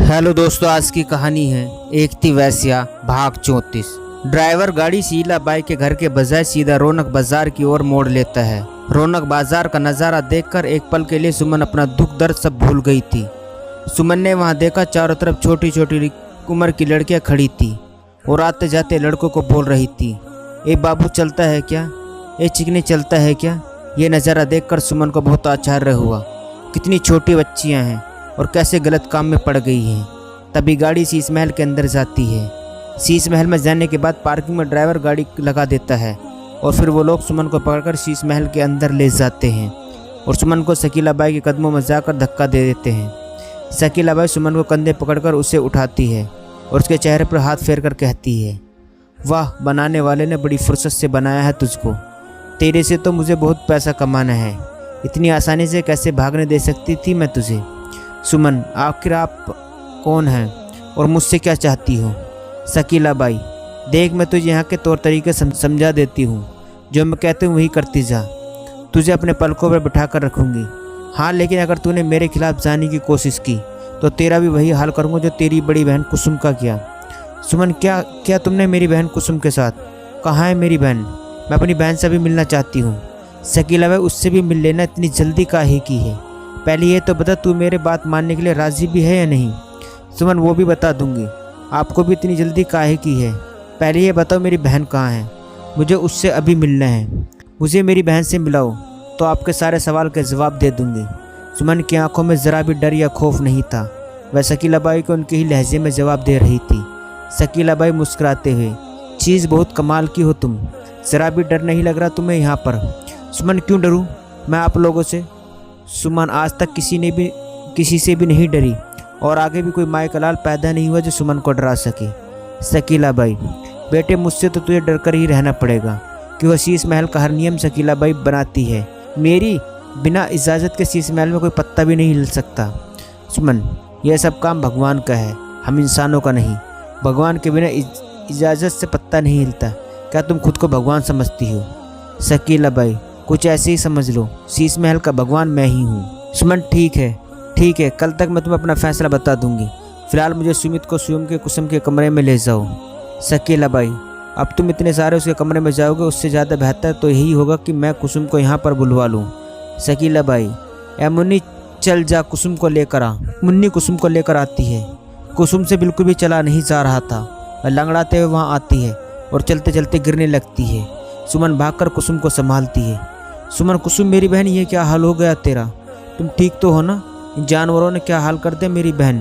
Hello दोस्तों, आज की कहानी है एक थी वैश्या भाग 34। ड्राइवर गाड़ी शीला बाई के घर के बजाय सीधा रौनक बाजार की ओर मोड़ लेता है। रौनक बाजार का नज़ारा देखकर एक पल के लिए सुमन अपना दुख दर्द सब भूल गई थी। सुमन ने वहां देखा चारों तरफ छोटी छोटी उम्र की लड़कियां खड़ी थी और आते जाते लड़कों को बोल रही थी, ए बाबू चलता है क्या, ए चिकनी चलता है क्या। ये नज़ारा देखकर सुमन को बहुत आश्चर्य हुआ। कितनी छोटी बच्चियां हैं और कैसे गलत काम में पड़ गई हैं। तभी गाड़ी शीश महल के अंदर जाती है। शीश महल में जाने के बाद पार्किंग में ड्राइवर गाड़ी लगा देता है और फिर वो लोग सुमन को पकड़कर शीश महल के अंदर ले जाते हैं और सुमन को शकीला बाई के कदमों में जाकर धक्का दे देते हैं। शकीला बाई सुमन को कंधे पकड़कर उसे उठाती है और उसके चेहरे पर हाथ फेर कर कहती है, वाह, बनाने वाले ने बड़ी फुर्सत से बनाया है तुझको। तेरे से तो मुझे बहुत पैसा कमाना है, इतनी आसानी से कैसे भागने दे सकती थी मैं तुझे। सुमन, आखिर आप कौन हैं और मुझसे क्या चाहती हो। शकीला बाई, देख, मैं तुझे यहाँ के तौर तरीके समझा देती हूँ। जो मैं कहती हूँ वही करती जा। तुझे अपने पलकों पर बिठा कर रखूँगी। हाँ, लेकिन अगर तूने मेरे खिलाफ जाने की कोशिश की तो तेरा भी वही हाल करूँगा जो तेरी बड़ी बहन कुसुम का किया। सुमन, क्या तुमने मेरी बहन कुसुम के साथ? कहाँ है मेरी बहन? मैं अपनी बहन से भी मिलना चाहती हूँ। शकीला बाई, उससे भी मिल लेना, इतनी जल्दी काहे की है? पहले ये तो बता, तू मेरे बात मानने के लिए राज़ी भी है या नहीं? सुमन, वो भी बता दूंगी। आपको भी इतनी जल्दी काहे की है? पहले ये बताओ मेरी बहन कहाँ है? मुझे उससे अभी मिलना है। मुझे मेरी बहन से मिलाओ तो आपके सारे सवाल के जवाब दे दूंगी। सुमन की आंखों में ज़रा भी डर या खौफ नहीं था। वह शकीला बाई को उनके ही लहजे में जवाब दे रही थी। शकीला बाई मुस्कुराते हुए, चीज़ बहुत कमाल की हो तुम, ज़रा भी डर नहीं लग रहा तुम्हें यहाँ पर? सुमन, क्यों डरूँ मैं आप लोगों से? सुमन आज तक किसी से भी नहीं डरी और आगे भी कोई माए का लाल पैदा नहीं हुआ जो सुमन को डरा सके। शकीला बाई, बेटे, मुझसे तो तुझे डर कर ही रहना पड़ेगा कि शीश महल का हर नियम शकीला बाई बनाती है। मेरी बिना इजाज़त के शीश महल में कोई पत्ता भी नहीं हिल सकता। सुमन, यह सब काम भगवान का है, हम इंसानों का नहीं। भगवान के बिना इजाज़त से पत्ता नहीं हिलता। क्या तुम खुद को भगवान समझती हो? शकीला बाई, कुछ ऐसे ही समझ लो, शीश महल का भगवान मैं ही हूँ। सुमन, ठीक है, कल तक मैं तुम्हें अपना फैसला बता दूंगी। फिलहाल मुझे सुमित को स्वयं के कुसुम के कमरे में ले जाओ। शकीला बाई, अब तुम इतने सारे उसके कमरे में जाओगे, उससे ज़्यादा बेहतर तो यही होगा कि मैं कुसुम को यहाँ पर बुलवा लूँ। शकीला बाई, ए मुन्नी, चल जा, कुसुम को लेकर आ। मुन्नी कुसुम को लेकर आती है। कुसुम से बिल्कुल भी चला नहीं जा रहा था। वह लंगड़ाते हुए वहाँ आती है और चलते चलते गिरने लगती है। सुमन भागकर कुसुम को संभालती है। सुमन, कुसुम मेरी बहन, ये क्या हाल हो गया तेरा? तुम ठीक तो हो ना? इन जानवरों ने क्या हाल कर दिया मेरी बहन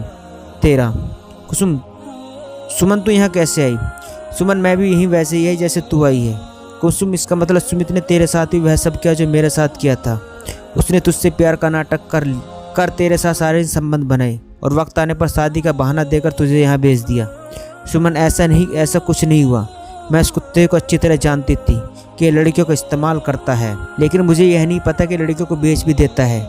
तेरा। कुसुम, सुमन, तू यहाँ कैसे आई? सुमन, मैं भी यहीं वैसे ही आई जैसे तू आई है। कुसुम, इसका मतलब सुमित ने तेरे साथ ही वह सब किया जो मेरे साथ किया था। उसने तुझसे प्यार का नाटक कर तेरे साथ सारे संबंध बनाए और वक्त आने पर शादी का बहाना देकर तुझे यहाँ भेज दिया। सुमन, ऐसा कुछ नहीं हुआ। मैं इस कुत्ते को अच्छी तरह जानती थी कि ये लड़कियों का इस्तेमाल करता है, लेकिन मुझे यह नहीं पता कि लड़कियों को बेच भी देता है।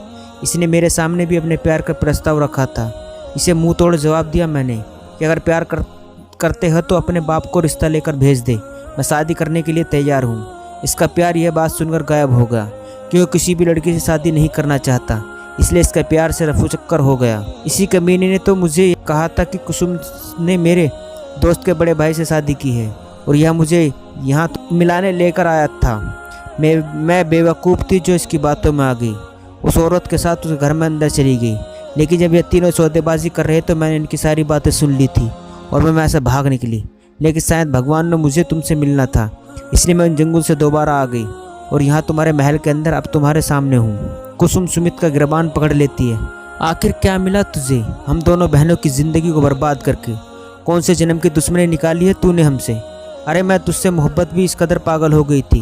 इसने मेरे सामने भी अपने प्यार का प्रस्ताव रखा था। इसे मुंह तोड़ जवाब दिया मैंने कि अगर प्यार करते हो तो अपने बाप को रिश्ता लेकर भेज दे, मैं शादी करने के लिए तैयार हूँ। इसका प्यार यह बात सुनकर गायब हो गया कि वो किसी भी लड़की से शादी नहीं करना चाहता, इसलिए इसका प्यार से रफू चक्कर हो गया। इसी कमीने ने तो मुझे कहा था कि कुसुम ने मेरे दोस्त के बड़े भाई से शादी की है और यह मुझे यहाँ मिलाने लेकर आया था। मैं बेवकूफ़ थी जो इसकी बातों में आ गई। उस औरत के साथ उस घर में अंदर चली गई, लेकिन जब ये तीनों सौदेबाजी कर रहे तो मैंने इनकी सारी बातें सुन ली थी और मैं ऐसे भाग निकली। लेकिन शायद भगवान ने मुझे तुमसे मिलना था, इसलिए मैं उन जंगल से दोबारा आ गई और यहाँ तुम्हारे महल के अंदर अब तुम्हारे सामने हूँ। कुसुम सुमित का गिरबान पकड़ लेती है। आखिर क्या मिला तुझे हम दोनों बहनों की ज़िंदगी को बर्बाद करके? कौन से जन्म की दुश्मनी निकाली है तूने हमसे? अरे मैं तुझसे मोहब्बत भी इस कदर पागल हो गई थी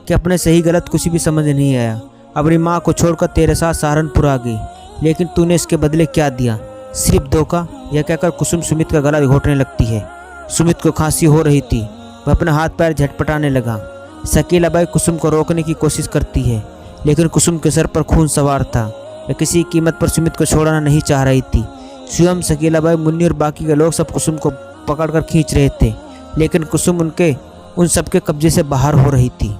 कि अपने सही गलत कुछ भी समझ नहीं आया। अपनी माँ को छोड़कर तेरे साथ सहारनपुर आ गई, लेकिन तूने इसके बदले क्या दिया? सिर्फ धोखा। यह कहकर कुसुम सुमित का गला घोटने लगती है। सुमित को खांसी हो रही थी, वह अपना हाथ पैर झटपटाने लगा। शकीला बाई कुसुम को रोकने की कोशिश करती है, लेकिन कुसुम के सर पर खून सवार था। वह किसी कीमत पर सुमित को छोड़ना नहीं चाह रही थी। स्वयं शकीला बाई, मुन्नी और बाकी के लोग सब कुसुम को पकड़कर खींच रहे थे, लेकिन कुसुम उन सबके कब्जे से बाहर हो रही थी।